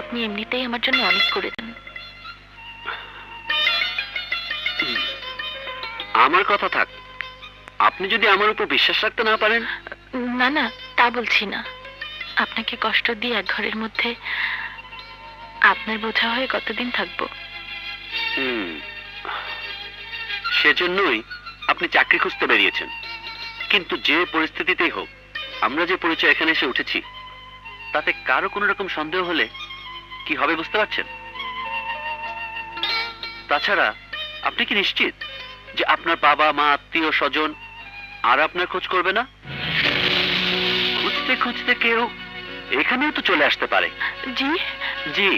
আপনি এমনিতেই আমার জন্য অনেক করেছেন। আমার কথা থাক, আপনি যদি আমার উপর বিশ্বাস রাখতে না পারেন। না না, তা বলছি না। আপনাকে কষ্ট দিয়ে এক ঘরের মধ্যে আপনার বোঝা হয়ে কতদিন থাকবো? সেজন্যই আপনি চাকরি খুঁজতে বেরিয়েছেন। কিন্তু যে পরিস্থিতিতেই হোক, আমরা যে পরিচয় এখানে এসে উঠেছি, তাতে কারো কোনো রকম সন্দেহ হলে কি হবে বুঝতে পারছেন? তাছাড়া আপনি কি নিশ্চিত যে আপনার বাবা মা আত্মীয় স্বজন আর আপনার খোঁজ করবে না? খুঁজতে খুঁজতে কেউ এখানেও তো চলে আসতে পারে। জি জি।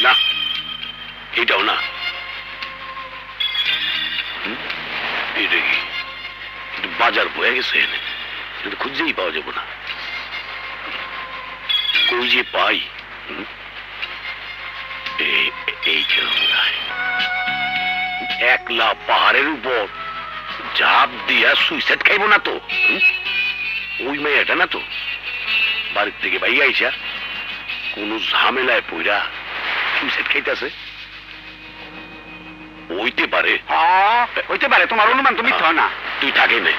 না, এটাও না। এটা কি বাজার বয়ে গেছে, কিন্তু খুঁজেই পাওয়া যাবো না। কই যে পাই? এই একলা পাহাড়ের উপর ঝাঁপ দিয়া সুইসাইড খাইব না তো? ওই মেয়েটা না তো বাড়ির থেকে ভাইয়া আইসা কোন ঝামেলায় পইরা সুইসাইড খাইতেছে? হইতে পারে, হইতে পারে। তোমার অনুমান তো মিথ্যা না। তুই থাকে না।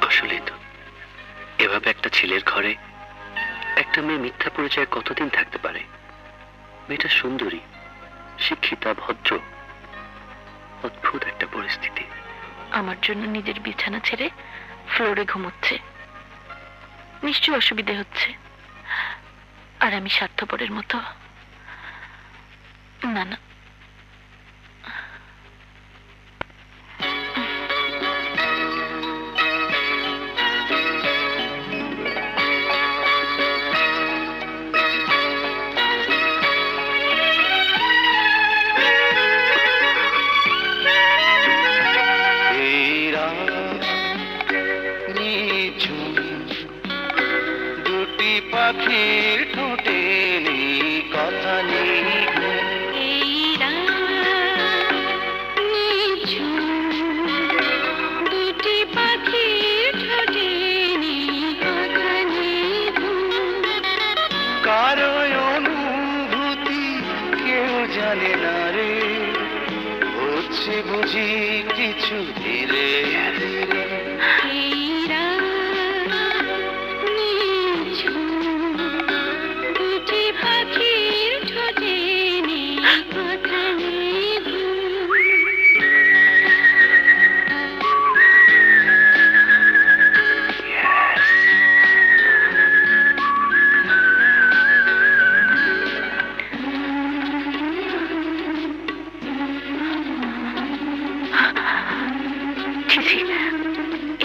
আসলে তো এভাবে একটা ছেলের ঘরে একটা মেয়ে মিথ্যা পরিচয়ে কতদিন থাকতে পারে? মেয়েটা সুন্দরী, শিক্ষিতা, ভদ্র। অদ্ভুত একটা পরিস্থিতি। আমার জন্য নিজের বিছানা ছেড়ে ফ্লোরে ঘুমোচ্ছে, নিশ্চয়ই অসুবিধে হচ্ছে। আর আমি স্বার্থপরের মতো না না। পাখির ঠোঁটে নেই কথা নেই, দুটি পাখির ঠোঁটে নেই কথা নেই, কারো অনুভূতি কেউ জানে না রে, হচ্ছে বুঝি কিছু ধীরে ধীরে।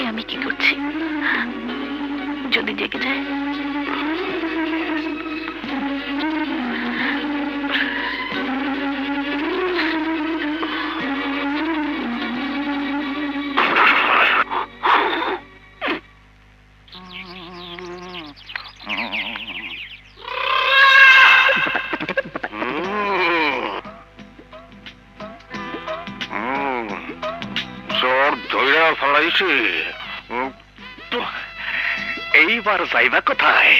আমি কি করছি? যদি জেগে যায়? এইবার যাইবা কোথায়?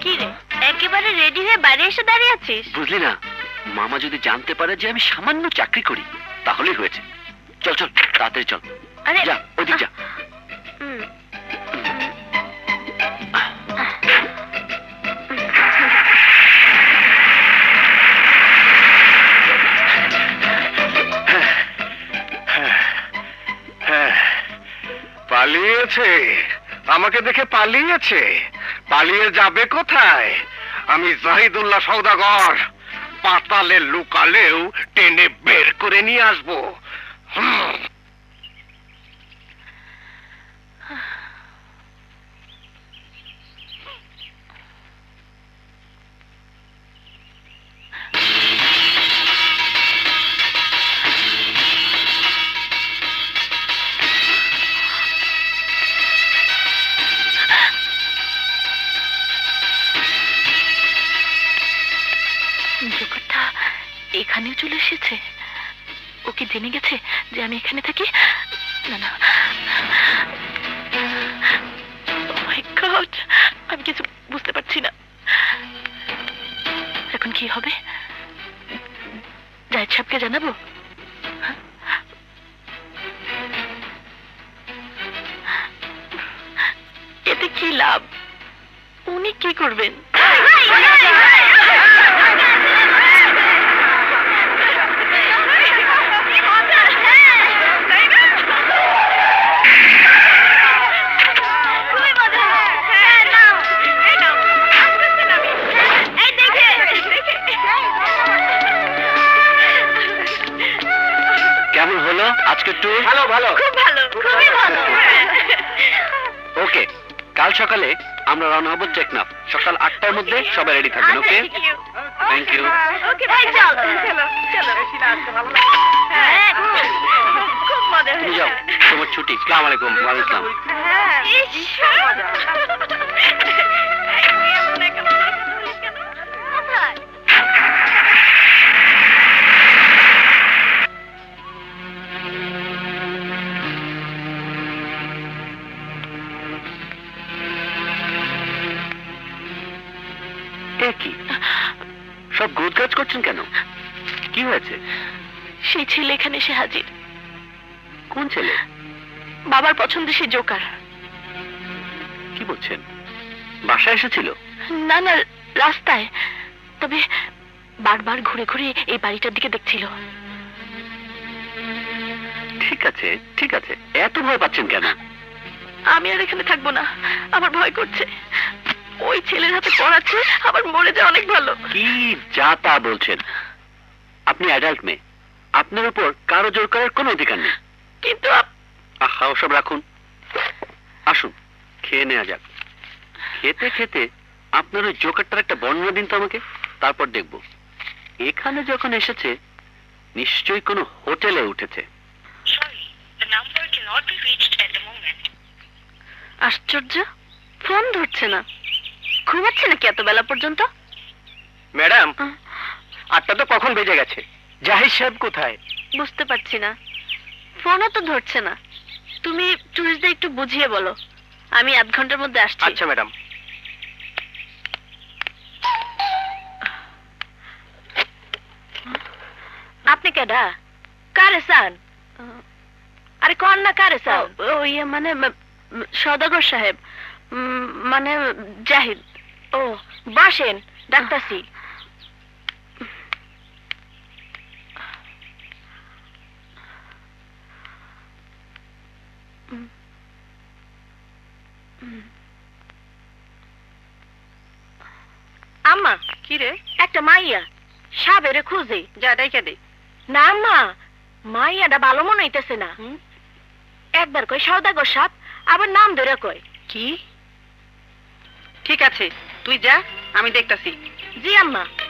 কি রে, একেবারে রেডি হয়ে বাইরে এসে দাঁড়িয়ে আছিস? বুঝলি না, মামা যদি জানতে পারে যে আমি সামান্য চাকরি করি, তাহলেই হয়েছে। চল চল, তাড়াতাড়ি চল। আরে যা, ওদিক যা। পালিয়েছে, আমাকে দেখে পালিয়েছে। পালিয়ে যাবে কোথায়? আমি জাহিদুল্লাহ সওদাগর, পাতালে লুকালেও টেনে বের করে নিয়ে আসবো। জোকারটা এখানেও চলে এসেছে। ও কি জেনে গেছে যে আমি এখানে থাকি? না না, Oh my God! আমি কিছু বুঝতে পারছি না। এখন কি হবে? জাহিদ সাহেবকে জানাবো? এতে কি লাভ? উনি কি করবেন? কেমন হলো আজকে ট্যুর? ভালো ভালো। খুব ভালো, খুবই ভালো। ওকে, কাল সকালে আমরা রওনা হবো টেকনাফ। সকাল 8টার মধ্যে সবাই রেডি থাকবেন। ওকে, থ্যাংক ইউ। ওকে ভাই, চলো চলো চলো। হ্যাঁ, খুব মজা তুমি হয়েছে। যাও, তোমার ছুটি। আসসালামু আলাইকুম। ওয়ালাইকুম আসসালাম। হ্যাঁ, ইস, মজা। কোথায়? এ কি সব গোছগাছ করছেন কেন? কি হয়েছে? সেই ছেলে এখানে এসে হাজির। কোন ছেলে? বাবার পছন্দের সেই জোকার। কি বলছেন? বাসায় এসেছিল? না না, রাস্তায়। তবে বারবার ঘুরে ঘুরে এই বাড়িটার দিকে দেখছিল। ঠিক আছে ঠিক আছে, এত ভয় পাচ্ছেন কেন? আমি আর এখানে থাকবো না, আমার ভয় করছে। ওই ছেলের হাতে পড়াচ্ছে, আবার মরে যায় অনেক ভালো। কি যা তা বলছেন? আপনি অ্যাডাল্ট মেয়ে, আপনার উপর কারো জোর করার কোনো অধিকার নেই। কিন্তু আহা, ওসব রাখুন, আসুন খেয়ে নেওয়া যাক। খেতে খেতে আপনার ওই জোকারটার একটা বর্ণনা দিন তো আমাকে, তারপর দেখব। এখানে যখন এসেছে নিশ্চয়ই কোনো হোটেলে উঠেছে। আশ্চর্য, ফোন ধরছে না। ঘুমাচ্ছে নাকি এত বেলা পর্যন্ত? ম্যাডাম, 8টা তো কখন বেজে গেছে। জাহিদ সাহেব কোথায়? বুঝতে পারছি না, ফোনও তো ধরছে না। তুমি টুরিস্টদের একটু বুঝিয়ে বলো, আমি আধ ঘন্টার মধ্যে আসছি। আচ্ছা ম্যাডাম। আপনি কেডা? কারে চান? আরে কন না, কারে চান? ইয়ে মানে সদাগর সাহেব, মানে জাহিদ। ও, বসেন, ডাক্তারছি। আম্মা, কি রে? একটা মাইয়া সাবেরে খুঁজে যা ডাইকা দে। না আম্মা, মাইয়াটা ভালো মনে হইতেছে না। একবার কই সওদাগর সাপ, আবার নাম ধরে কয়। কি? ঠিক আছে, তুই যা, আমি দেখতাছি। জি আম্মা।